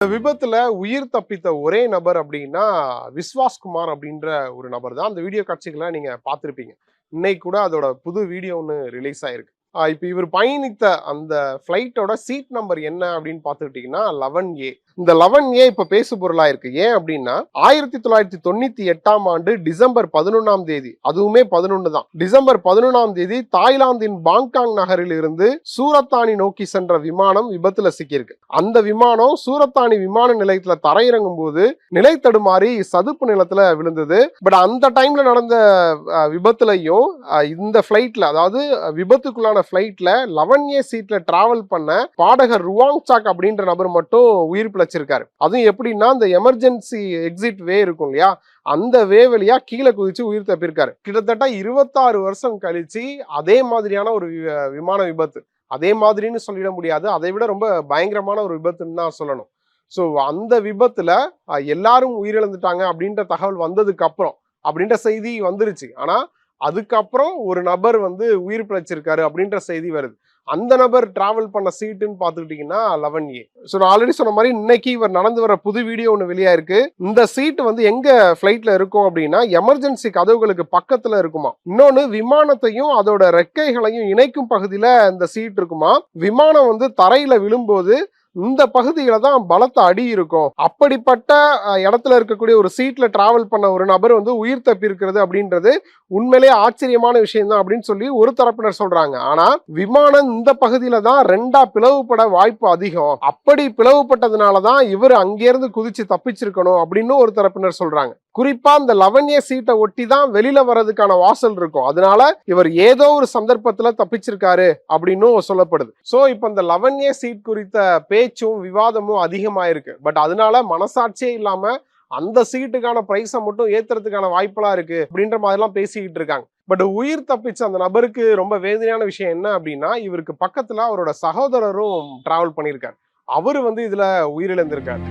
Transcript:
விபத்துல உயிர் தப்பித்த ஒரே நபர் அப்படின்னா விஸ்வாஸ் குமார் அப்படின்ற ஒரு நபர் தான். அந்த வீடியோ காட்சிகளை நீங்க பார்த்திருப்பீங்க. இன்னைக்கு கூட அதோட புது வீடியோ ஒன்று ரிலீஸ் ஆயிருக்கு. இப்போ இவர் பயணித்த அந்த ஃப்ளைட்டோட சீட் நம்பர் என்ன அப்படின்னு பார்த்துக்கிட்டீங்கன்னா 11A. இந்த 11A இப்ப பேசு பொருளா இருக்கு. ஏன் அப்படின்னா 1998ஆம் ஆண்டு டிசம்பர் 11ஆம் தேதி, அதுவுமே 11 தான், டிசம்பர் 11ஆம் தேதி தாய்லாந்தின் பாங்காங் நகரில் இருந்து சூரத்தானி நோக்கி சென்ற விமானம் விபத்துல சிக்கியிருக்கு. அந்த விமானம் சூரத்தானி விமான நிலையத்துல தரையிறங்கும் போது நிலை தடுமாறி சதுப்பு நிலத்துல விழுந்தது. பட் அந்த டைம்ல நடந்த விபத்துலையும் இந்த ஃபிளைட்ல, அதாவது விபத்துக்குள்ளான ஃபிளைட்ல 11A சீட்ல டிராவல் பண்ண பாடகர் ருவாங் சாக் அப்படின்ற நபர் மட்டும் உயிர் பிழைச்சிருக்காரு. அதுவும் எப்படின்னா, இந்த எமர்ஜென்சி எக்ஸிட் வே இருக்கும் இல்லையா, அந்த வே வழியா கீழே குதிச்சு உயிர் தப்பிருக்காரு. கிட்டத்தட்ட 26 வருஷம் கழிச்சு அதே மாதிரியான ஒரு விமான விபத்து, அதே மாதிரின்னு சொல்லிட முடியாது, அதை விட ரொம்ப பயங்கரமான ஒரு விபத்துன்னு தான் சொல்லணும். ஸோ அந்த விபத்துல எல்லாரும் உயிரிழந்துட்டாங்க அப்படின்ற தகவல் வந்ததுக்கு அப்புறம் அப்படின்ற செய்தி வந்துருச்சு. ஆனா அதுக்கப்புறம் ஒரு நபர் உயிர் பிழைச்சிருக்காரு அப்படின்ற செய்தி வருது. அந்த நபர் டிராவல் பண்ண சீட்டுன்னு பார்த்துக்கிட்டீங்கன்னா 11A. ஸோ நான் ஆல்ரெடி சொன்ன மாதிரி இன்னைக்கு இவர் நடந்து வர புது வீடியோ ஒன்று வெளியா இருக்கு. இந்த சீட்டு எங்க ஃபிளைட்ல இருக்கும் அப்படின்னா எமர்ஜென்சி கதவுகளுக்கு பக்கத்துல இருக்குமா. இன்னொன்னு, விமானத்தையும் அதோட ரெக்கைகளையும் இணைக்கும் பகுதியில இந்த சீட் இருக்குமா. விமானம் தரையில விழும்போது இந்த பகுதியில தான் பலத்த அடி இருக்கும். அப்படிப்பட்ட இடத்துல இருக்கக்கூடிய ஒரு சீட்ல டிராவல் பண்ண ஒரு நபர் உயிர் தப்பி இருக்கிறது அப்படின்றது உண்மையிலேயே ஆச்சரியமான விஷயம் தான் அப்படின்னு சொல்லி ஒரு தரப்பினர் சொல்றாங்க. ஆனா விமானம் இந்த பகுதியில தான் ரெண்டா பிளவுபட வாய்ப்பு அதிகம். அப்படி பிளவுபட்டதுனாலதான் இவர் அங்கிருந்து குதிச்சு தப்பிச்சிருக்கணும் அப்படின்னு ஒரு தரப்பினர் சொல்றாங்க. குறிப்பா இந்த 11A சீட்டை ஒட்டி தான் வெளியில வர்றதுக்கான வாசல் இருக்கும். அதனால இவர் ஏதோ ஒரு சந்தர்ப்பத்துல தப்பிச்சிருக்காரு அப்படின்னு சொல்லப்படுது. சோ இப்ப இந்த 11A சீட் குறித்த பேச்சும் விவாதமும் அதிகமாயிருக்கு. பட் அதனால மனசாட்சியே இல்லாம அந்த சீட்டுக்கான பிரைஸை மட்டும் ஏத்துறதுக்கான வாய்ப்பெல்லாம் இருக்கு அப்படின்ற மாதிரிலாம் பேசிக்கிட்டு இருக்காங்க. பட் உயிர் தப்பிச்ச அந்த நபருக்கு ரொம்ப வேதனையான விஷயம் என்ன அப்படின்னா, இவருக்கு பக்கத்துல அவரோட சகோதரரும் டிராவல் பண்ணியிருக்காரு. அவரு இதுல உயிரிழந்திருக்காரு.